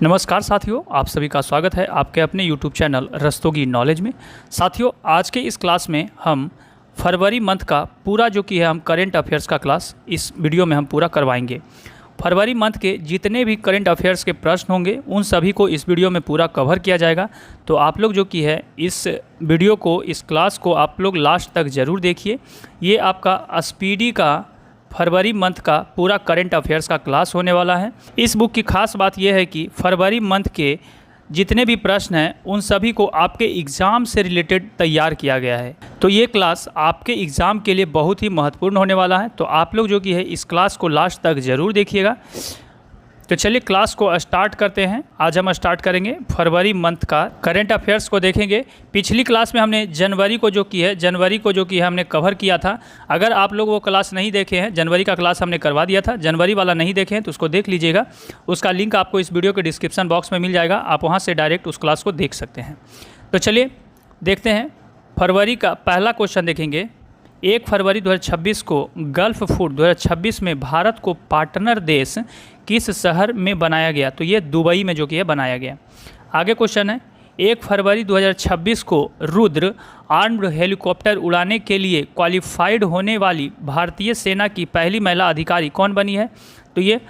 नमस्कार साथियों, आप सभी का स्वागत है आपके अपने YouTube चैनल रस्तोगी नॉलेज में। साथियों, आज के इस क्लास में हम फरवरी मंथ का पूरा जो कि है हम करेंट अफेयर्स का क्लास इस वीडियो में हम पूरा करवाएंगे। फरवरी मंथ के जितने भी करेंट अफेयर्स के प्रश्न होंगे उन सभी को इस वीडियो में पूरा कवर किया जाएगा। तो आप लोग जो कि है इस वीडियो को, इस क्लास को आप लोग लास्ट तक ज़रूर देखिए। ये आपका स्पीडी का फरवरी मंथ का पूरा करंट अफेयर्स का क्लास होने वाला है। इस बुक की खास बात यह है कि फरवरी मंथ के जितने भी प्रश्न हैं उन सभी को आपके एग्ज़ाम से रिलेटेड तैयार किया गया है। तो ये क्लास आपके एग्ज़ाम के लिए बहुत ही महत्वपूर्ण होने वाला है। तो आप लोग जो कि है इस क्लास को लास्ट तक ज़रूर देखिएगा। तो चलिए क्लास को स्टार्ट करते हैं। आज हम स्टार्ट करेंगे फरवरी मंथ का करंट अफेयर्स को देखेंगे। पिछली क्लास में हमने जनवरी को जो की है हमने कवर किया था। अगर आप लोग वो क्लास नहीं देखे हैं, जनवरी का क्लास हमने करवा दिया था, जनवरी वाला नहीं देखे हैं तो उसको देख लीजिएगा। उसका लिंक आपको इस वीडियो के डिस्क्रिप्शन बॉक्स में मिल जाएगा, आप वहाँ से डायरेक्ट उस क्लास को देख सकते हैं। तो चलिए देखते हैं। फरवरी का पहला क्वेश्चन देखेंगे। 1 फरवरी 2026 को गल्फ फूड 2026 में भारत को पार्टनर देश किस शहर में बनाया गया? तो ये दुबई में जो कि है बनाया गया। आगे क्वेश्चन है, 1 फरवरी 2026 को रुद्र आर्म्ड हेलीकॉप्टर उड़ाने के लिए क्वालिफाइड होने वाली भारतीय सेना की पहली महिला अधिकारी कौन बनी है? तो ये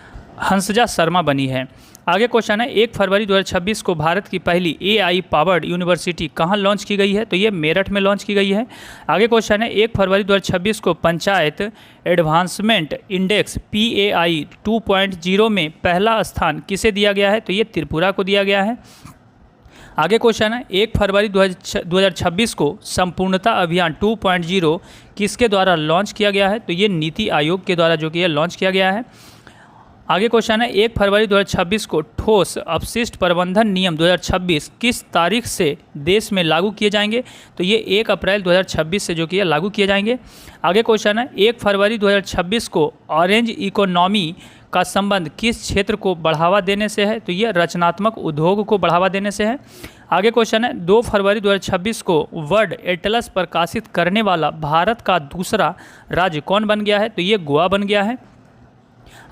हंसजा शर्मा बनी है। आगे क्वेश्चन है, 1 फरवरी 2026 को भारत की पहली AI पावर्ड यूनिवर्सिटी कहाँ लॉन्च की गई है? तो ये मेरठ में लॉन्च की गई है। आगे क्वेश्चन है, 1 फरवरी 2026 को पंचायत एडवांसमेंट इंडेक्स PAI 2.0 में पहला स्थान किसे दिया गया है? तो ये त्रिपुरा को दिया गया है। आगे क्वेश्चन है, 1 फरवरी 2026 को संपूर्णता अभियान 2.0 किसके द्वारा लॉन्च किया गया है? तो ये नीति आयोग के द्वारा जो कि लॉन्च किया गया है। आगे क्वेश्चन है, 1 फरवरी 2026 को ठोस अपशिष्ट प्रबंधन नियम 2026 किस तारीख से देश में लागू किए जाएंगे? तो ये 1 अप्रैल 2026 से जो कि लागू किए जाएंगे। आगे क्वेश्चन है, 1 फरवरी 2026 को ऑरेंज इकोनॉमी का संबंध किस क्षेत्र को बढ़ावा देने से है? तो ये रचनात्मक उद्योग को बढ़ावा देने से है। आगे क्वेश्चन है, 2 फरवरी 2026 को वर्ल्ड एटलस प्रकाशित करने वाला भारत का दूसरा राज्य कौन बन गया है? तो ये गोवा बन गया है।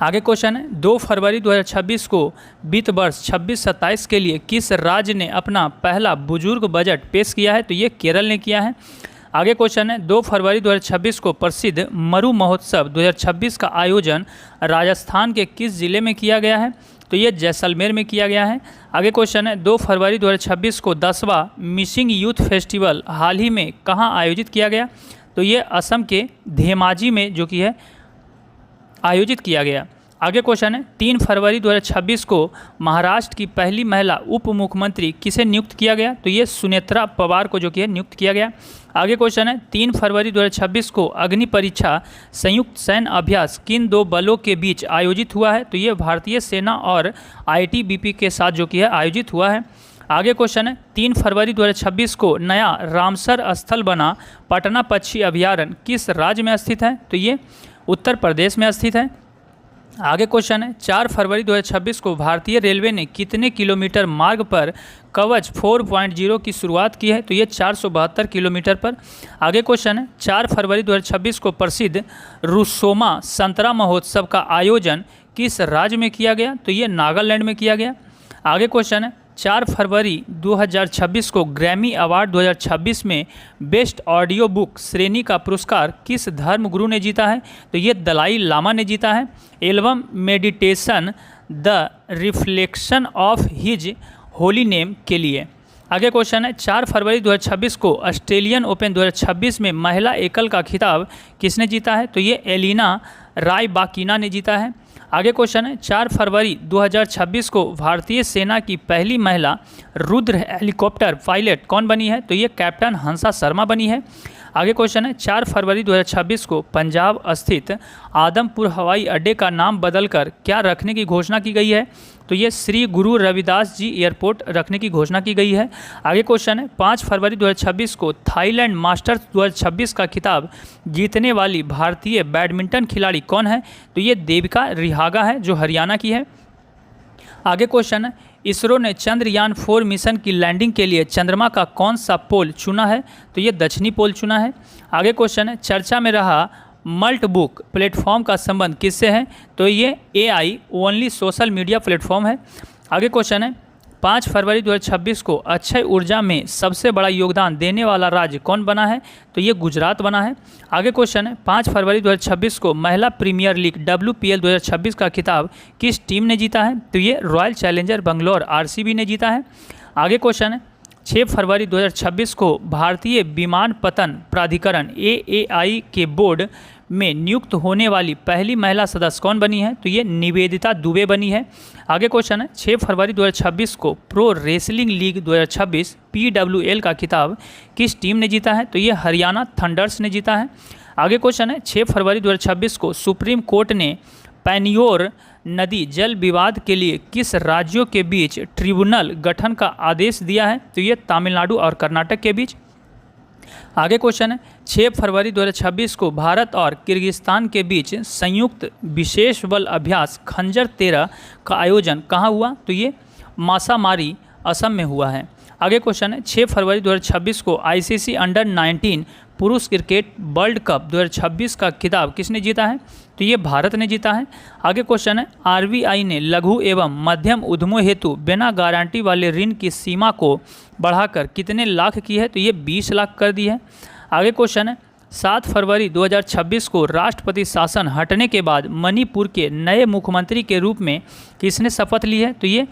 आगे क्वेश्चन है, 2 फरवरी 2026 को वित्त वर्ष 26-27 के लिए किस राज्य ने अपना पहला बुजुर्ग बजट पेश किया है? तो ये केरल ने किया है। आगे क्वेश्चन है, 2 फरवरी 2026 को प्रसिद्ध मरु महोत्सव 2026 का आयोजन राजस्थान के किस जिले में किया गया है? तो ये जैसलमेर में किया गया है। आगे क्वेश्चन है, 2 फरवरी 2026 को 10वां मिसिंग यूथ फेस्टिवल हाल ही में कहाँ आयोजित किया गया? तो ये असम के धेमाजी में जो कि है आयोजित किया गया। आगे क्वेश्चन है, 3 फरवरी 2026 को महाराष्ट्र की पहली महिला उप मुख्यमंत्री किसे नियुक्त किया गया? तो ये सुनेत्रा पवार को जो कि है नियुक्त किया गया। आगे क्वेश्चन है, 3 फरवरी 2026 को अग्नि परीक्षा संयुक्त सैन्य अभ्यास किन 2 बलों के बीच आयोजित हुआ है? तो ये भारतीय सेना और ITBP के साथ जो कि है आयोजित हुआ है। आगे क्वेश्चन है, 3 फरवरी 2026 को नया रामसर स्थल बना पटना पक्षी अभयारण्य किस राज्य में स्थित है? तो ये उत्तर प्रदेश में स्थित है। आगे क्वेश्चन है, 4 फरवरी 2026 को भारतीय रेलवे ने कितने किलोमीटर मार्ग पर कवच 4.0 की शुरुआत की है? तो ये 472 किलोमीटर पर। आगे क्वेश्चन है, 4 फरवरी 2026 को प्रसिद्ध रुसोमा संतरा महोत्सव का आयोजन किस राज्य में किया गया? तो ये नागालैंड में किया गया। आगे क्वेश्चन है, 4 फरवरी 2026 को ग्रैमी अवार्ड 2026 में बेस्ट ऑडियो बुक श्रेणी का पुरस्कार किस धर्म गुरु ने जीता है? तो ये दलाई लामा ने जीता है। Album meditation the reflection of his holy name के लिए। आगे क्वेश्चन है, 4 फरवरी 2026 को ऑस्ट्रेलियन ओपन 2026 में महिला एकल का खिताब किसने जीता है? तो ये एलिना रायबाकिना ने जीता है। आगे क्वेश्चन है, 4 फरवरी 2026 को भारतीय सेना की पहली महिला रुद्र हेलीकॉप्टर पायलट कौन बनी है? तो ये कैप्टन हंसा शर्मा बनी है। आगे क्वेश्चन है, 4 फरवरी 2026 को पंजाब स्थित आदमपुर हवाई अड्डे का नाम बदलकर क्या रखने की घोषणा की गई है? तो ये श्री गुरु रविदास जी एयरपोर्ट रखने की घोषणा की गई है। आगे क्वेश्चन है, 5 फरवरी 2026 को थाईलैंड मास्टर्स 2026 का खिताब जीतने वाली भारतीय बैडमिंटन खिलाड़ी कौन है? तो ये देविका रिहागा है जो हरियाणा की है। आगे क्वेश्चन है, इसरो ने चंद्रयान 4 मिशन की लैंडिंग के लिए चंद्रमा का कौन सा पोल चुना है? तो ये दक्षिणी पोल चुना है। आगे क्वेश्चन है, चर्चा में रहा मल्ट बुक प्लेटफॉर्म का संबंध किससे है? तो ये AI only social media platform है। आगे क्वेश्चन है 5 फरवरी 2026 को अक्षय ऊर्जा में सबसे बड़ा योगदान देने वाला राज्य कौन बना है? तो ये गुजरात बना है। आगे क्वेश्चन है 5 फरवरी 2026 को महिला प्रीमियर लीग WPL 2026 का खिताब किस टीम ने जीता है? तो ये रॉयल चैलेंजर बंगलौर RCB ने जीता है। आगे क्वेश्चन है 6 फरवरी 2026 को भारतीय विमानपत्तन प्राधिकरण AAI के बोर्ड में नियुक्त होने वाली पहली महिला सदस्य कौन बनी है? तो ये निवेदिता दुबे बनी है। आगे क्वेश्चन है 6 फरवरी 2026 को प्रो रेसलिंग लीग 2026 PWL का खिताब किस टीम ने जीता है? तो ये हरियाणा थंडर्स ने जीता है। आगे क्वेश्चन है 6 फरवरी 2026 को सुप्रीम कोर्ट ने पैनियोर नदी जल विवाद के लिए किस राज्यों के बीच ट्रिब्यूनल गठन का आदेश दिया है? तो ये तमिलनाडु और कर्नाटक के बीच। आगे क्वेश्चन है 6 फरवरी 2026 को भारत और किर्गिस्तान के बीच संयुक्त विशेष बल अभ्यास खंजर 13 का आयोजन कहाँ हुआ? तो ये मासामारी असम में हुआ है। आगे क्वेश्चन है 6 फरवरी 2026 को ICC अंडर 19 पुरुष क्रिकेट वर्ल्ड कप 2026 का खिताब किसने जीता है? तो ये भारत ने जीता है। आगे क्वेश्चन है RBI ने लघु एवं मध्यम उद्यमों हेतु बिना गारंटी वाले ऋण की सीमा को बढ़ाकर कितने लाख की है? तो ये 20 लाख कर दी है। आगे क्वेश्चन है 7 फरवरी 2026 को राष्ट्रपति शासन हटने के बाद मणिपुर के नए मुख्यमंत्री के रूप में किसने शपथ ली है? तो ये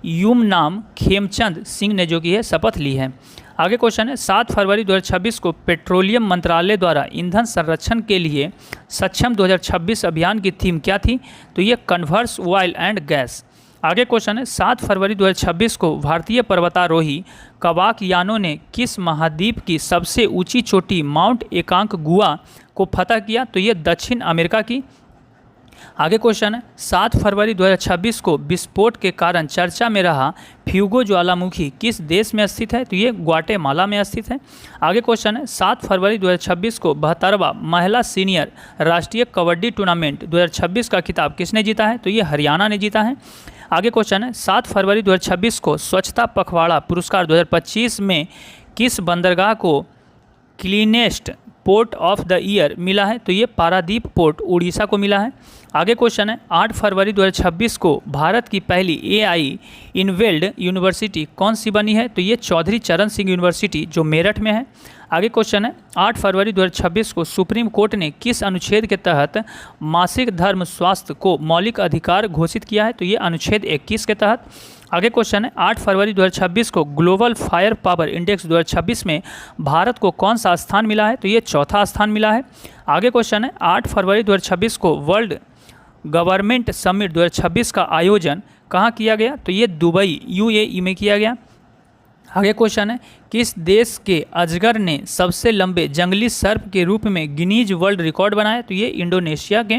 युमनाम खेमचंद सिंह ने जो की है शपथ ली है। आगे क्वेश्चन है 7 फरवरी 2026 को पेट्रोलियम मंत्रालय द्वारा ईंधन संरक्षण के लिए सक्षम 2026 अभियान की थीम क्या थी? तो ये कन्वर्स ऑयल एंड गैस। आगे क्वेश्चन है 7 फरवरी 2026 को भारतीय पर्वतारोही कवाक यानो ने किस महाद्वीप की सबसे ऊंची चोटी माउंट एकांकगुआ को फतह किया? तो ये दक्षिण अमेरिका की। आगे क्वेश्चन है 7 फरवरी 2026 को विस्फोट के कारण चर्चा में रहा फ्यूगो ज्वालामुखी किस देश में स्थित है? तो ये ग्वाटेमाला में स्थित है। आगे क्वेश्चन है 7 फरवरी 2026 को 72वां महिला सीनियर राष्ट्रीय कबड्डी टूर्नामेंट 2026 का खिताब किसने जीता है? तो ये हरियाणा ने जीता है। आगे क्वेश्चन है 7 फरवरी 2026 को स्वच्छता पखवाड़ा पुरस्कार 2025 में किस बंदरगाह को cleanest port of the year मिला है? तो ये पारादीप पोर्ट उड़ीसा को मिला है। आगे क्वेश्चन है 8 फरवरी 2026 को भारत की पहली AI इनवेल्ड यूनिवर्सिटी कौन सी बनी है? तो ये चौधरी चरण सिंह यूनिवर्सिटी जो मेरठ में है। आगे क्वेश्चन है 8 फरवरी 2026 को सुप्रीम कोर्ट ने किस अनुच्छेद के तहत मासिक धर्म स्वास्थ्य को मौलिक अधिकार घोषित किया है? तो ये अनुच्छेद 21 के तहत। आगे क्वेश्चन है 8 फरवरी 2026 को ग्लोबल फायर पावर इंडेक्स 2026 में भारत को कौन सा स्थान मिला है? तो ये चौथा स्थान मिला है। आगे क्वेश्चन है 8 फरवरी 2026 को वर्ल्ड गवर्नमेंट समिट 2026 का आयोजन कहाँ किया गया? तो ये दुबई UAE में किया गया। आगे क्वेश्चन है किस देश के अजगर ने सबसे लंबे जंगली सर्प के रूप में गिनीज वर्ल्ड रिकॉर्ड बनाया? तो ये इंडोनेशिया के।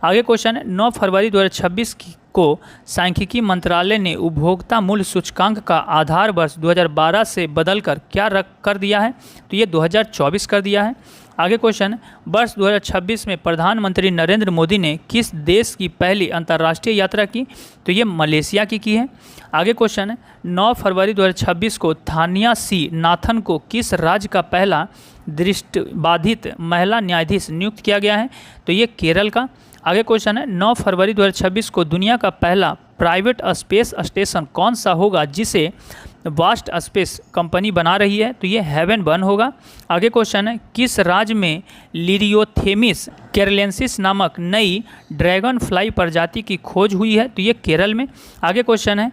आगे क्वेश्चन है 9 फरवरी 2026 को सांख्यिकी मंत्रालय ने उपभोक्ता मूल्य सूचकांक का आधार वर्ष 2012 से बदलकर क्या कर दिया है? तो ये 2024 कर दिया है। आगे क्वेश्चन वर्ष 2026 में प्रधानमंत्री नरेंद्र मोदी ने किस देश की पहली अंतर्राष्ट्रीय यात्रा की? तो ये मलेशिया की है। आगे क्वेश्चन है 9 फरवरी 2026 को थानिया सी नाथन को किस राज्य का पहला दृष्टिबाधित महिला न्यायाधीश नियुक्त किया गया है? तो ये केरल का। आगे क्वेश्चन है 9 फरवरी 2026 को दुनिया का पहला प्राइवेट स्पेस स्टेशन कौन सा होगा जिसे वास्ट स्पेस कंपनी बना रही है? तो ये हेवन 1 होगा। आगे क्वेश्चन है किस राज्य में लिरियोथेमिस केरलेंसिस नामक नई ड्रैगन फ्लाई प्रजाति की खोज हुई है? तो ये केरल में। आगे क्वेश्चन है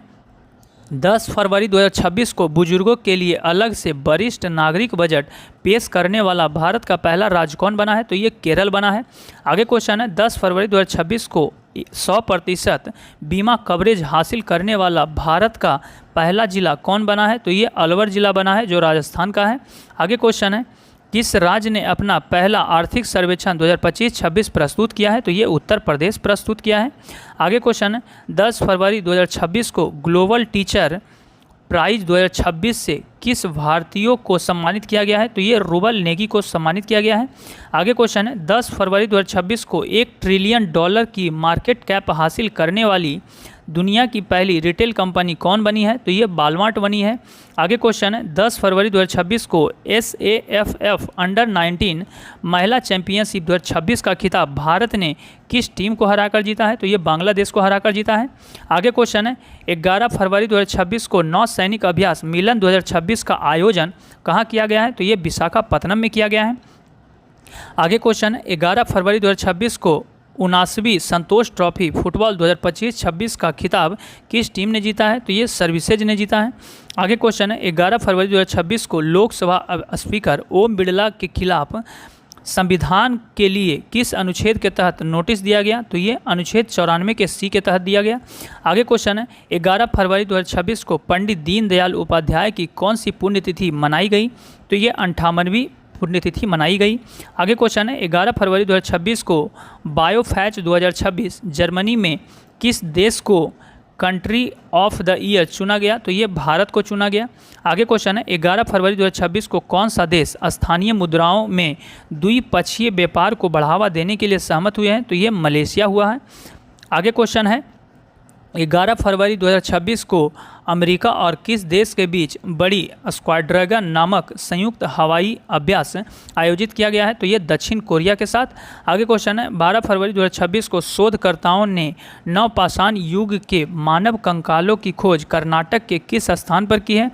10 फरवरी 2026 को बुजुर्गों के लिए अलग से वरिष्ठ नागरिक बजट पेश करने वाला भारत का पहला राज्य कौन बना है? तो ये केरल बना है। आगे क्वेश्चन है 10 फरवरी 2026 को 100% बीमा कवरेज हासिल करने वाला भारत का पहला जिला कौन बना है? तो ये अलवर जिला बना है जो राजस्थान का है। आगे क्वेश्चन है किस राज्य ने अपना पहला आर्थिक सर्वेक्षण 2025-26 प्रस्तुत किया है? तो ये उत्तर प्रदेश प्रस्तुत किया है। आगे क्वेश्चन है 10 फरवरी 2026 को ग्लोबल टीचर प्राइज 2026 से किस भारतीयों को सम्मानित किया गया है? तो ये रुबल नेगी को सम्मानित किया गया है। आगे क्वेश्चन है 10 फरवरी 2026 को $1 ट्रिलियन की मार्केट कैप हासिल करने वाली दुनिया की पहली रिटेल कंपनी कौन बनी है? तो ये वालमार्ट बनी है। आगे क्वेश्चन है 10 फरवरी 2026 को SAFF अंडर-19 महिला चैंपियनशिप 2026 का खिताब भारत ने किस टीम को हराकर जीता है? तो ये बांग्लादेश को हराकर जीता है। आगे क्वेश्चन है 11 फरवरी 2026 को नौसैनिक अभ्यास मिलन 2026 का आयोजन कहाँ किया गया है? तो ये विशाखापत्तनम में किया गया है। आगे क्वेश्चन है 11 फरवरी 2026 को 79वीं संतोष ट्रॉफी फुटबॉल 2025-26 का खिताब किस टीम ने जीता है? तो ये सर्विसेज ने जीता है। आगे क्वेश्चन है 11 फरवरी 2026 को लोकसभा स्पीकर ओम बिरला के खिलाफ संविधान के लिए किस अनुच्छेद के तहत नोटिस दिया गया? तो ये अनुच्छेद 94 के C के तहत दिया गया। आगे क्वेश्चन है 11 फरवरी 2026 को पंडित दीनदयाल उपाध्याय की कौन सी पुण्यतिथि मनाई गई? तो ये 58वीं पुण्यतिथि मनाई गई। आगे क्वेश्चन है 11 फरवरी 2026 को बायोफैच 2026 जर्मनी में किस देश को कंट्री ऑफ द ईयर चुना गया? तो ये भारत को चुना गया। आगे क्वेश्चन है 11 फरवरी 2026 को कौन सा देश स्थानीय मुद्राओं में द्विपक्षीय व्यापार को बढ़ावा देने के लिए सहमत हुए हैं? तो ये मलेशिया हुआ है। आगे क्वेश्चन है 11 फरवरी 2026 को अमेरिका और किस देश के बीच बड़ी स्क्वाड्रैगन नामक संयुक्त हवाई अभ्यास आयोजित किया गया है? तो ये दक्षिण कोरिया के साथ। आगे क्वेश्चन है 12 फरवरी 2026 को शोधकर्ताओं ने नवपाषाण युग के मानव कंकालों की खोज कर्नाटक के किस स्थान पर की है?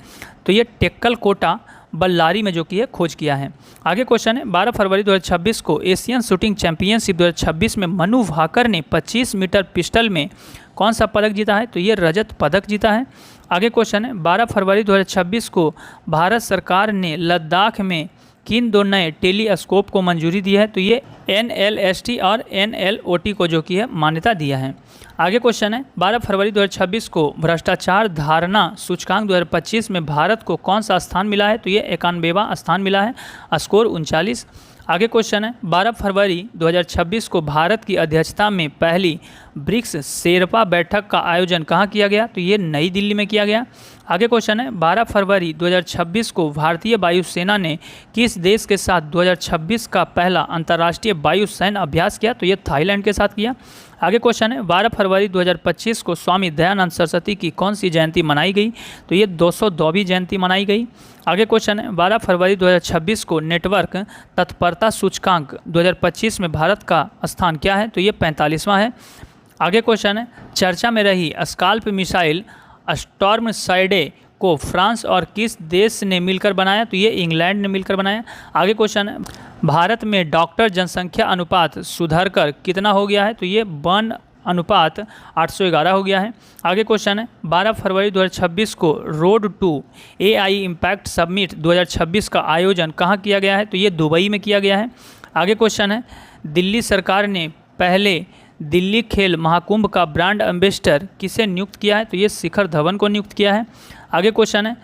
तो ये टेक्कलकोटा बल्लारी में जो की है खोज किया है। आगे क्वेश्चन है 12 फरवरी 2026 को एशियन शूटिंग चैंपियनशिप 2026 में मनु भाकर ने 25 मीटर पिस्टल में कौन सा पदक जीता है? तो ये रजत पदक जीता है। आगे क्वेश्चन है 12 फरवरी 2026 को भारत सरकार ने लद्दाख में किन दो नए टेलीस्कोप को मंजूरी दी है? तो ये NLST और NLOT को जो की है मान्यता दिया है। आगे क्वेश्चन है 12 फरवरी 2026 को भ्रष्टाचार धारणा सूचकांक 2025 में भारत को कौन सा स्थान मिला है? तो ये 91वां स्थान मिला है, स्कोर 39। आगे क्वेश्चन है 12 फरवरी 2026 को भारत की अध्यक्षता में पहली ब्रिक्स शेरपा बैठक का आयोजन कहाँ किया गया? तो ये नई दिल्ली में किया गया। आगे क्वेश्चन है 12 फरवरी 2026 को भारतीय वायुसेना ने किस देश के साथ 2026 का पहला अंतर्राष्ट्रीय वायुसैन्य अभ्यास किया? तो ये थाईलैंड के साथ किया। आगे क्वेश्चन है 12 फरवरी 2025 को स्वामी दयानंद सरस्वती की कौन सी जयंती मनाई गई? तो ये 202वीं जयंती मनाई गई। आगे क्वेश्चन है 12 फरवरी 2026 को नेटवर्क तत्परता सूचकांक 2025 में भारत का स्थान क्या है? तो ये 45वां है। आगे क्वेश्चन है चर्चा में रही स्काल्प मिसाइल स्टॉर्म शाडो को फ्रांस और किस देश ने मिलकर बनाया? तो ये इंग्लैंड ने मिलकर बनाया। आगे क्वेश्चन है भारत में डॉक्टर जनसंख्या अनुपात सुधर कर कितना हो गया है? तो ये 1 अनुपात 811 हो गया है। आगे क्वेश्चन है 12 फरवरी 2026 को road to AI impact summit 2026 का आयोजन कहाँ किया गया है? तो ये दुबई में किया गया है। आगे क्वेश्चन है दिल्ली सरकार ने पहले दिल्ली खेल महाकुंभ का ब्रांड एम्बेसडर किसे नियुक्त किया है? तो ये शिखर धवन को नियुक्त किया है। आगे क्वेश्चन है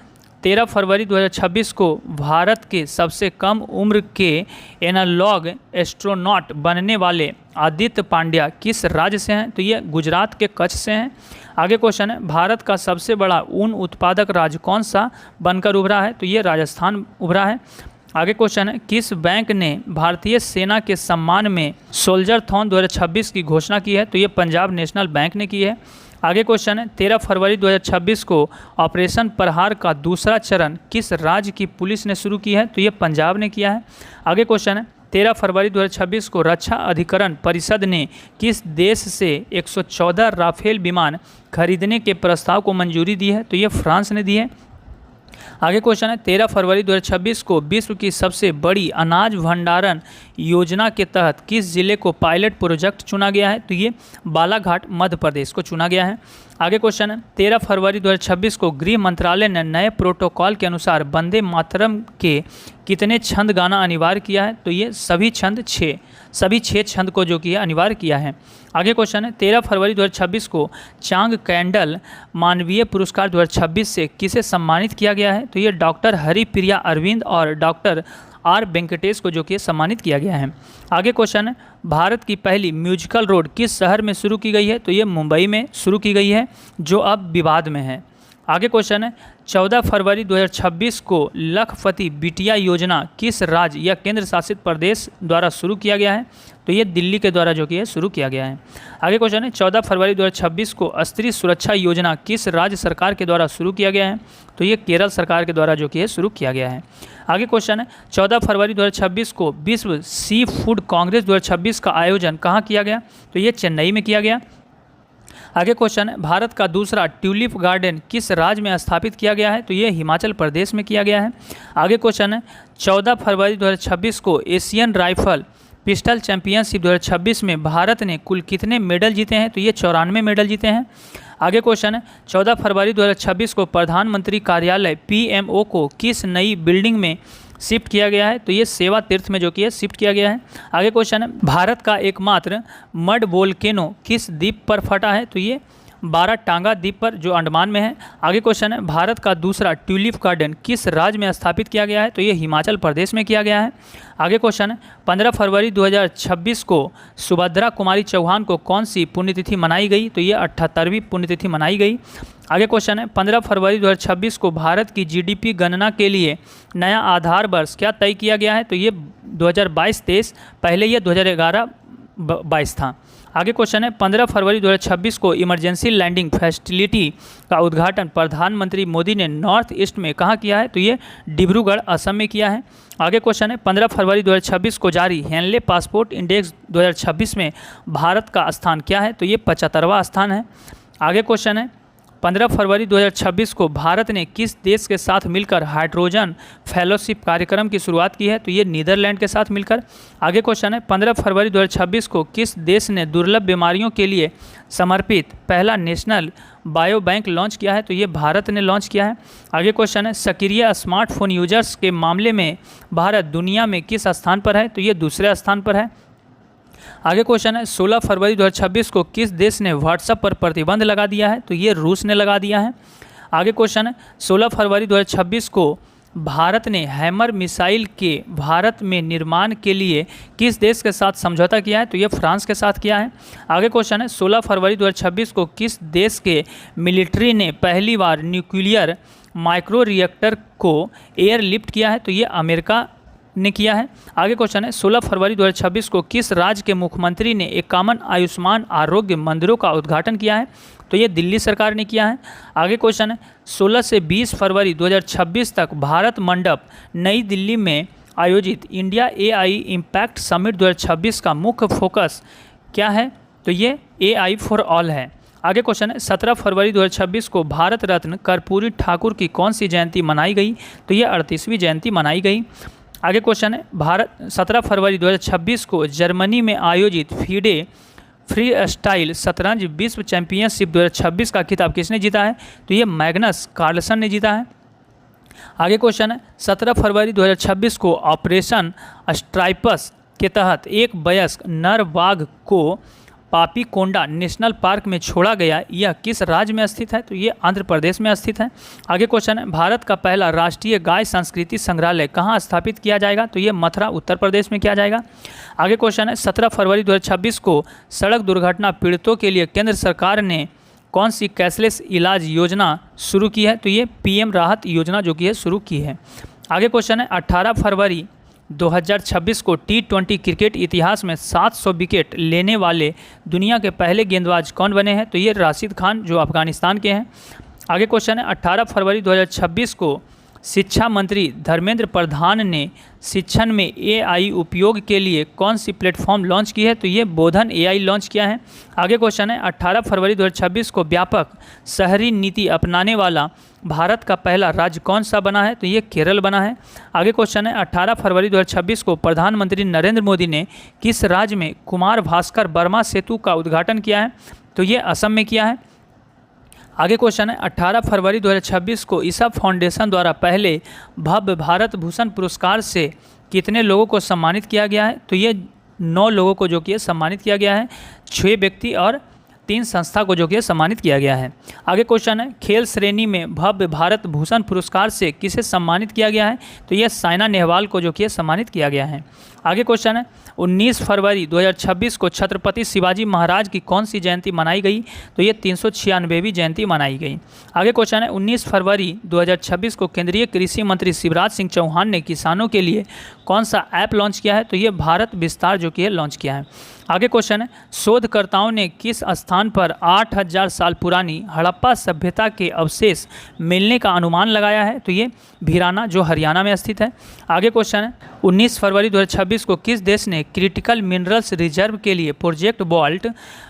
13 फरवरी 2026 को भारत के सबसे कम उम्र के एनालॉग एस्ट्रोनॉट बनने वाले आदित्य पांड्या किस राज्य से हैं? तो ये गुजरात के कच्छ से हैं। आगे क्वेश्चन है भारत का सबसे बड़ा ऊन उत्पादक राज्य कौन सा बनकर उभरा है? तो ये राजस्थान उभरा है। आगे क्वेश्चन है किस बैंक ने भारतीय सेना के सम्मान में सोल्जर थॉन 2026 की घोषणा की है? तो ये पंजाब नेशनल बैंक ने की है। आगे क्वेश्चन है 13 फरवरी 2026 को ऑपरेशन प्रहार का दूसरा चरण किस राज्य की पुलिस ने शुरू की है? तो ये पंजाब ने किया है। आगे क्वेश्चन है 13 फरवरी 2026 को रक्षा अधिकरण परिषद ने किस देश से 114 राफेल विमान खरीदने के प्रस्ताव को मंजूरी दी है? तो ये फ्रांस ने दी है। आगे क्वेश्चन है 13 फरवरी 2026 को विश्व की सबसे बड़ी अनाज भंडारण योजना के तहत किस जिले को पायलट प्रोजेक्ट चुना गया है? तो ये बालाघाट मध्य प्रदेश को चुना गया है। आगे क्वेश्चन है 13 फरवरी 2026 को गृह मंत्रालय ने नए प्रोटोकॉल के अनुसार वंदे मातरम के कितने छंद गाना अनिवार्य किया है? तो ये सभी 6 छंद को जो कि अनिवार्य किया है। आगे क्वेश्चन है 13 फरवरी 2026 को चांग कैंडल मानवीय पुरस्कार 2026 से किसे सम्मानित किया गया है? तो ये डॉक्टर हरिप्रिया अरविंद और डॉक्टर R वेंकटेश को जो कि सम्मानित किया गया है। आगे क्वेश्चन है भारत की पहली म्यूजिकल रोड किस शहर में शुरू की गई है? तो ये मुंबई में शुरू की गई है जो अब विवाद में है। आगे क्वेश्चन है 14 फरवरी 2026 को लखपति बिटिया योजना किस राज्य या केंद्र शासित प्रदेश द्वारा शुरू किया गया है? तो ये दिल्ली के द्वारा जो कि है शुरू किया गया है। आगे क्वेश्चन है 14 फरवरी 2026 को स्त्री सुरक्षा योजना किस राज्य सरकार के द्वारा शुरू किया गया है? तो ये केरल सरकार के द्वारा जो कि है शुरू किया गया है। आगे क्वेश्चन है 14 फरवरी 2026 को विश्व सी फूड कांग्रेस 2026 का आयोजन कहाँ किया गया? तो ये चेन्नई में किया गया। आगे क्वेश्चन है भारत का दूसरा ट्यूलिप गार्डन किस राज्य में स्थापित किया गया है? तो ये हिमाचल प्रदेश में किया गया है। आगे क्वेश्चन है 14 फरवरी 2026 को एशियन राइफल पिस्टल चैंपियनशिप 2026 में भारत ने कुल कितने मेडल जीते हैं? तो ये 94 मेडल जीते हैं। आगे क्वेश्चन है 14 फरवरी 2026 को प्रधानमंत्री कार्यालय PMO को किस नई बिल्डिंग में शिफ्ट किया गया है? तो ये सेवा तीर्थ में जो कि है शिफ्ट किया गया है। आगे क्वेश्चन है भारत का एकमात्र मड वोल्केनो किस द्वीप पर फटा है? तो ये बाराटांगा द्वीप पर जो अंडमान में है। आगे क्वेश्चन है भारत का दूसरा ट्यूलिप गार्डन किस राज्य में स्थापित किया गया है? तो ये हिमाचल प्रदेश में किया गया है। आगे क्वेश्चन है 15 फरवरी 2026 को सुभद्रा कुमारी चौहान को कौन सी पुण्यतिथि मनाई गई? तो ये 78वीं पुण्यतिथि मनाई गई। आगे क्वेश्चन है 15 फरवरी 2026 को भारत की GDP गणना के लिए नया आधार वर्ष क्या तय किया गया है? तो ये 2022-23, पहले ये 2011-22 था। आगे क्वेश्चन है 15 फरवरी 2026 को इमरजेंसी लैंडिंग फैसिलिटी का उद्घाटन प्रधानमंत्री मोदी ने नॉर्थ ईस्ट में कहाँ किया है? तो ये डिब्रूगढ़ असम में किया है। आगे क्वेश्चन है 15 फरवरी 2026 को जारी हेनले पासपोर्ट इंडेक्स 2026 में भारत का स्थान क्या है? तो ये 75वां स्थान है। आगे क्वेश्चन है 15 फरवरी 2026 को भारत ने किस देश के साथ मिलकर हाइड्रोजन फेलोशिप कार्यक्रम की शुरुआत की है? तो ये नीदरलैंड के साथ मिलकर। आगे क्वेश्चन है 15 फरवरी 2026 को किस देश ने दुर्लभ बीमारियों के लिए समर्पित पहला नेशनल बायो बैंक लॉन्च किया है? तो ये भारत ने लॉन्च किया है। आगे क्वेश्चन है सक्रिय स्मार्टफोन यूजर्स के मामले में भारत दुनिया में किस स्थान पर है? तो ये दूसरे स्थान पर है। आगे क्वेश्चन है 16 फरवरी 2026 को किस देश ने व्हाट्सएप पर प्रतिबंध लगा दिया है? तो ये रूस ने लगा दिया है। आगे क्वेश्चन है 16 फरवरी 2026 को भारत ने हैमर मिसाइल के भारत में निर्माण के लिए किस देश के साथ समझौता किया है? तो ये फ्रांस के साथ किया है। आगे क्वेश्चन है 16 फरवरी 2026 को किस देश के मिलिट्री ने पहली बार न्यूक्लियर माइक्रो रिएक्टर को एयरलिफ्ट किया है? तो ये अमेरिका ने किया है। आगे क्वेश्चन है 16 फरवरी 2026 को किस राज्य के मुख्यमंत्री ने 51 आयुष्मान आरोग्य मंदिरों का उद्घाटन किया है? तो ये दिल्ली सरकार ने किया है। आगे क्वेश्चन है 16 से 20 फरवरी 2026 तक भारत मंडप नई दिल्ली में आयोजित इंडिया AI इम्पैक्ट समिट 2026 का मुख्य फोकस क्या है? तो ये AI फॉर ऑल है। आगे क्वेश्चन है 17 फरवरी 2026 को भारत रत्न कर्पूरी ठाकुर की कौन सी जयंती मनाई गई? तो ये 38वीं जयंती मनाई गई। आगे क्वेश्चन है 17 फरवरी 2026 को जर्मनी में आयोजित फीडे फ्री स्टाइल शतरंज विश्व चैंपियनशिप 2026 का खिताब किसने जीता है? तो ये मैग्नस कार्लसन ने जीता है। आगे क्वेश्चन है 17 फरवरी 2026 को ऑपरेशन स्ट्राइपस के तहत एक वयस्क नर बाघ को पापीकोंडा नेशनल पार्क में छोड़ा गया, यह किस राज्य में स्थित है? तो ये आंध्र प्रदेश में स्थित है। आगे क्वेश्चन है भारत का पहला राष्ट्रीय गाय संस्कृति संग्रहालय कहाँ स्थापित किया जाएगा? तो ये मथुरा उत्तर प्रदेश में किया जाएगा। आगे क्वेश्चन है 17 फरवरी 2026 को सड़क दुर्घटना पीड़ितों के लिए केंद्र सरकार ने कौन सी कैशलेस इलाज योजना शुरू की है? तो ये PM राहत योजना जो कि है शुरू की है। आगे क्वेश्चन है 18 फरवरी 2026 को T20 क्रिकेट इतिहास में 700 विकेट लेने वाले दुनिया के पहले गेंदबाज कौन बने हैं? तो ये राशिद खान जो अफगानिस्तान के हैं। आगे क्वेश्चन है 18 फरवरी 2026 को शिक्षा मंत्री धर्मेंद्र प्रधान ने शिक्षण में AI उपयोग के लिए कौन सी प्लेटफॉर्म लॉन्च की है? तो ये बोधन AI लॉन्च किया है। आगे क्वेश्चन है 18 फरवरी 2026 को व्यापक शहरी नीति अपनाने वाला भारत का पहला राज्य कौन सा बना है? तो ये केरल बना है। आगे क्वेश्चन है 18 फरवरी 2026 को प्रधानमंत्री नरेंद्र मोदी ने किस राज्य में कुमार भास्कर वर्मा सेतु का उद्घाटन किया है? तो ये असम में किया है। आगे क्वेश्चन है 18 फरवरी 2026 को ईसा फाउंडेशन द्वारा पहले भव्य भारत भूषण पुरस्कार से कितने लोगों को सम्मानित किया गया है? तो ये 9 लोगों को जो कि सम्मानित किया गया है, 6 व्यक्ति और 3 संस्था को जो कि सम्मानित किया गया है। आगे क्वेश्चन है खेल श्रेणी में भव्य भारत भूषण पुरस्कार से किसे सम्मानित किया गया है? तो यह साइना नेहवाल को जो कि सम्मानित किया गया है। आगे क्वेश्चन है 19 फरवरी 2026 को छत्रपति शिवाजी महाराज की कौन सी जयंती मनाई गई? तो ये 396वीं जयंती मनाई गई। आगे क्वेश्चन है 19 फरवरी 2026 को केंद्रीय कृषि मंत्री शिवराज सिंह चौहान ने किसानों के लिए कौन सा ऐप लॉन्च किया है? तो ये भारत विस्तार जो कि है लॉन्च किया है। आगे क्वेश्चन है शोधकर्ताओं ने किस स्थान पर 8000 साल पुरानी हड़प्पा सभ्यता के अवशेष मिलने का अनुमान लगाया है? तो ये भिराना जो हरियाणा में स्थित है। आगे क्वेश्चन है 19 फरवरी 2026 को किस देश ने क्रिटिकल मिनरल्स रिजर्व के लिए प्रोजेक्ट वॉल्ट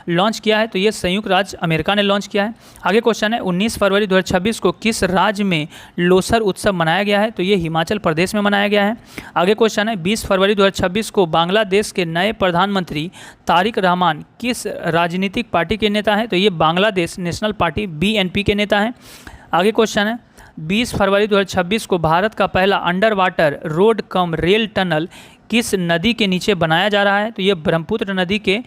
लॉन्च किया है? तो ये संयुक्त राज्य अमेरिका ने लॉन्च किया है। आगे क्वेश्चन है 19 फरवरी 2026 को किस राज्य में लोसर उत्सव मनाया गया है? तो ये हिमाचल प्रदेश में मनाया गया है। आगे क्वेश्चन है 20 फरवरी 2026 को बांग्लादेश के नए प्रधानमंत्री तारिक रहमान किस राजनीतिक पार्टी के नेता हैं? तो ये बांग्लादेश नेशनल पार्टी BNP के नेता हैं। आगे क्वेश्चन है 20 फरवरी 2026 को भारत का पहला under water road cum rail tunnel किस नदी के नीचे बनाया जा रहा है? तो ये ब्रह्मपुत्र नदी के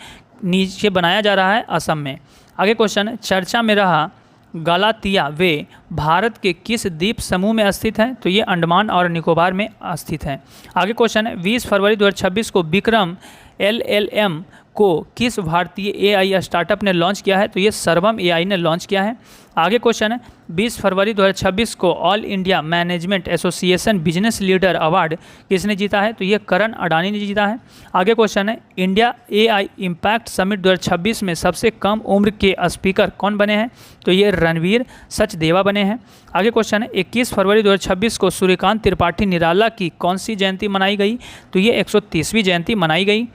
नीचे बनाया जा रहा है असम में। आगे क्वेश्चन है चर्चा में रहा गलातिया वे भारत के किस द्वीप समूह में स्थित है? तो ये अंडमान और निकोबार में स्थित है। आगे क्वेश्चन है 20 फरवरी 2026 को विक्रम LLM को किस भारतीय AI स्टार्टअप ने लॉन्च किया है? तो ये सर्वम AI ने लॉन्च किया है। आगे क्वेश्चन है 20 फरवरी 2026 को all India management association business leader award किसने जीता है? तो ये करण अडानी ने जीता है। आगे क्वेश्चन है इंडिया AI इम्पैक्ट समिट 2026 में सबसे कम उम्र के स्पीकर कौन बने हैं? तो ये रणवीर सचदेवा बने हैं। आगे क्वेश्चन है 21 फरवरी 2026 को सूर्यकांत त्रिपाठी निराला की कौन सी जयंती मनाई गई? तो ये 130वीं जयंती मनाई गई।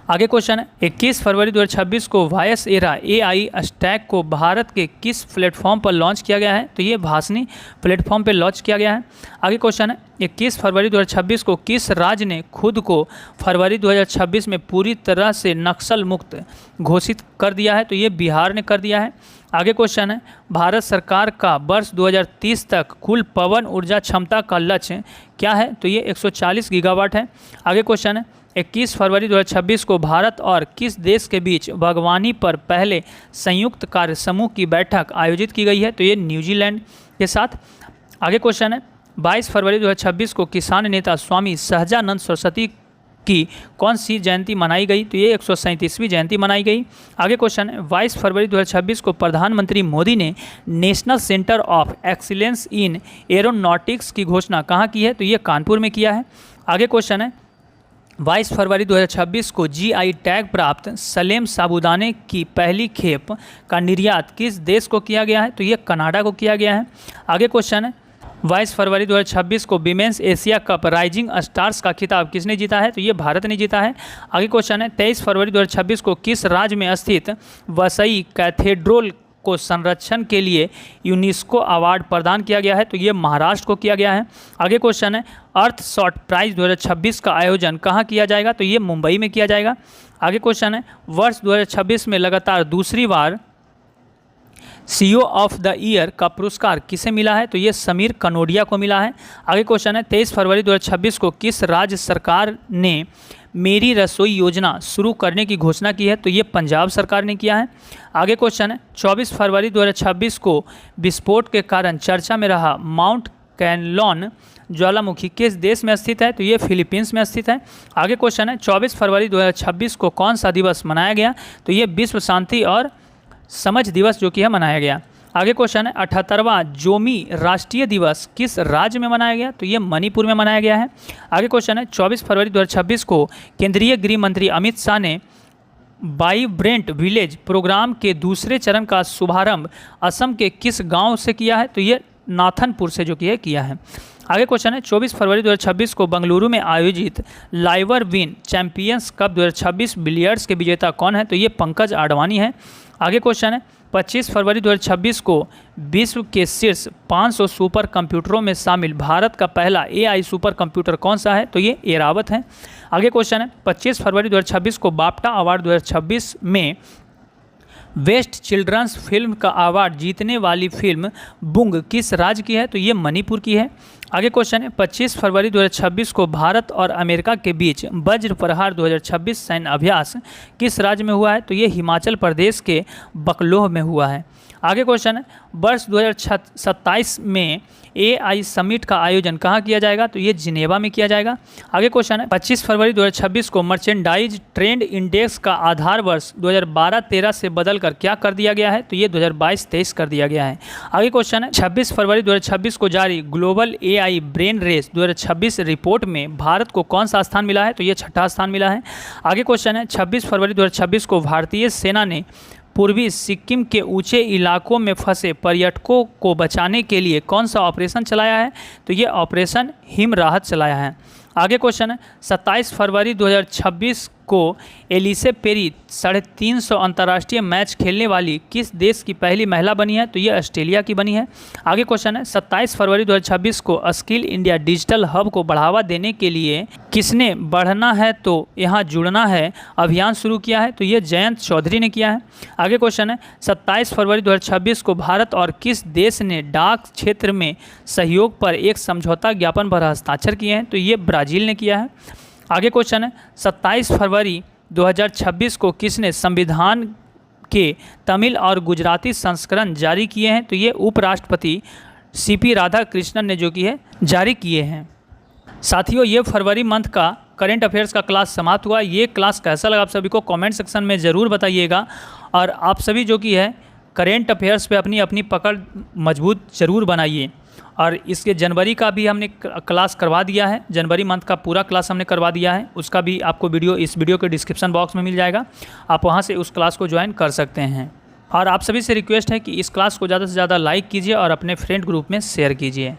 आगे क्वेश्चन है 21 फरवरी 2026 को वायस एरा AI स्टैक को भारत के किस प्लेटफॉर्म पर लॉन्च किया गया है? तो ये भासनी प्लेटफॉर्म पर लॉन्च किया गया है। आगे क्वेश्चन है 21 फरवरी 2026 को किस राज्य ने खुद को फरवरी 2026 में पूरी तरह से नक्सल मुक्त घोषित कर दिया है? तो ये बिहार ने कर दिया है। आगे क्वेश्चन है भारत सरकार का वर्ष 2030 तक कुल पवन ऊर्जा क्षमता का लक्ष्य क्या है? तो ये 140 गीगावाट है। आगे क्वेश्चन है 21 फरवरी 2026 को भारत और किस देश के बीच बागवानी पर पहले संयुक्त कार्य समूह की बैठक आयोजित की गई है? तो ये न्यूजीलैंड के साथ। आगे क्वेश्चन है 22 फरवरी 2026 को किसान नेता स्वामी सहजानंद सरस्वती की कौन सी जयंती मनाई गई? तो ये 137वीं जयंती मनाई गई। आगे क्वेश्चन है 22 फरवरी 2026 को प्रधानमंत्री मोदी ने national centre of excellence in aeronautics की घोषणा कहाँ की है? तो ये कानपुर में किया है। आगे क्वेश्चन है 22 फरवरी 2026 को GI टैग प्राप्त सलेम साबूदाने की पहली खेप का निर्यात किस देश को किया गया है? तो ये कनाडा को किया गया है। आगे क्वेश्चन है 22 फरवरी 2026 को women's Asia cup rising stars का खिताब किसने जीता है? तो ये भारत ने जीता है। आगे क्वेश्चन है 23 फरवरी 2026 को किस राज्य में स्थित वसई कैथेड्रल को संरक्षण के लिए यूनेस्को अवार्ड प्रदान किया गया है? तो ये महाराष्ट्र को किया गया है। आगे क्वेश्चन है अर्थ शॉट प्राइज 2026 का आयोजन कहाँ किया जाएगा? तो ये मुंबई में किया जाएगा। आगे क्वेश्चन है वर्ष 2026 में लगातार दूसरी बार CEO ऑफ द ईयर का पुरस्कार किसे मिला है? तो ये समीर कनोडिया को मिला है। आगे क्वेश्चन है 23 फरवरी 2026 को किस राज्य सरकार ने मेरी रसोई योजना शुरू करने की घोषणा की है? तो ये पंजाब सरकार ने किया है। आगे क्वेश्चन है 24 फरवरी 2026 को विस्फोट के कारण चर्चा में रहा माउंट कैनलॉन ज्वालामुखी किस देश में स्थित है? तो ये फिलीपींस में स्थित है। आगे क्वेश्चन है 24 फरवरी 2026 को कौन सा दिवस मनाया गया? तो ये विश्व शांति और समझ दिवस जो कि है मनाया गया। आगे क्वेश्चन है 78वां जोमी राष्ट्रीय दिवस किस राज्य में मनाया गया? तो ये मणिपुर में मनाया गया है। आगे क्वेश्चन है 24 फरवरी 2026 को केंद्रीय गृह मंत्री अमित शाह ने वाइब्रेंट विलेज प्रोग्राम के दूसरे चरण का शुभारंभ असम के किस गांव से किया है? तो ये नाथनपुर से जो कि है किया है। आगे क्वेश्चन है 24 फरवरी 2026 को बेंगलुरु में आयोजित liver win champions cup 2026 billiards के विजेता कौन है? तो ये पंकज आडवाणी है। आगे क्वेश्चन है 25 फरवरी 2026 को विश्व के शीर्ष 500 सुपर कंप्यूटरों में शामिल भारत का पहला AI सुपर कंप्यूटर कौन सा है? तो ये एरावत है। आगे क्वेश्चन है 25 फरवरी 2026 को बाफ्टा अवार्ड 2026 में बेस्ट चिल्ड्रंस फिल्म का अवार्ड जीतने वाली फिल्म बुंग किस राज्य की है? तो ये मणिपुर की है। आगे क्वेश्चन है 25 फरवरी 2026 को भारत और अमेरिका के बीच वज्र प्रहार 2026 सैन्य अभ्यास किस राज्य में हुआ है? तो ये हिमाचल प्रदेश के बकलोह में हुआ है। आगे क्वेश्चन है वर्ष 2027 में AI समिट का आयोजन कहाँ किया जाएगा? तो ये जिनेवा में किया जाएगा। आगे क्वेश्चन है 25 फरवरी 2026 को मर्चेंडाइज ट्रेंड इंडेक्स का आधार वर्ष 2012-13 से बदलकर क्या कर दिया गया है? तो ये 2022-23 कर दिया गया है। आगे क्वेश्चन है 26 फरवरी 2026 को जारी global AI brain race 2026 report में भारत को कौन सा स्थान मिला है? तो ये 6ठा स्थान मिला है। आगे क्वेश्चन है 26 फरवरी 2026 को भारतीय सेना ने पूर्वी सिक्किम के ऊंचे इलाकों में फंसे पर्यटकों को बचाने के लिए कौन सा ऑपरेशन चलाया है? तो ये ऑपरेशन हिम राहत चलाया है। आगे क्वेश्चन है 27 फरवरी 2026 को एलिसे पेरी 350 अंतर्राष्ट्रीय मैच खेलने वाली किस देश की पहली महिला बनी है? तो ये ऑस्ट्रेलिया की बनी है। आगे क्वेश्चन है 27 फरवरी 2026 को स्किल इंडिया डिजिटल हब को बढ़ावा देने के लिए किसने बढ़ना है तो यहाँ जुड़ना है अभियान शुरू किया है? तो ये जयंत चौधरी ने किया है। आगे क्वेश्चन है 27 फरवरी 2026 को भारत और किस देश ने डाक क्षेत्र में सहयोग पर एक समझौता ज्ञापन पर हस्ताक्षर किए हैं? तो ये ब्राज़ील ने किया है। आगे क्वेश्चन है 27 फरवरी 2026 को किसने संविधान के तमिल और गुजराती संस्करण जारी किए हैं? तो ये उपराष्ट्रपति CP राधाकृष्णन ने जो की है जारी किए हैं। साथियों, ये फरवरी मंथ का करेंट अफेयर्स का क्लास समाप्त हुआ। ये क्लास कैसा लगा आप सभी को कमेंट सेक्शन में ज़रूर बताइएगा। और आप सभी जो की है करेंट अफेयर्स पे अपनी अपनी पकड़ मजबूत ज़रूर बनाइए। और इसके जनवरी का भी हमने क्लास करवा दिया है, जनवरी मंथ का पूरा क्लास हमने करवा दिया है। उसका भी आपको वीडियो इस वीडियो के डिस्क्रिप्शन बॉक्स में मिल जाएगा, आप वहां से उस क्लास को ज्वाइन कर सकते हैं। और आप सभी से रिक्वेस्ट है कि इस क्लास को ज़्यादा से ज़्यादा लाइक कीजिए और अपने फ्रेंड ग्रुप में शेयर कीजिए।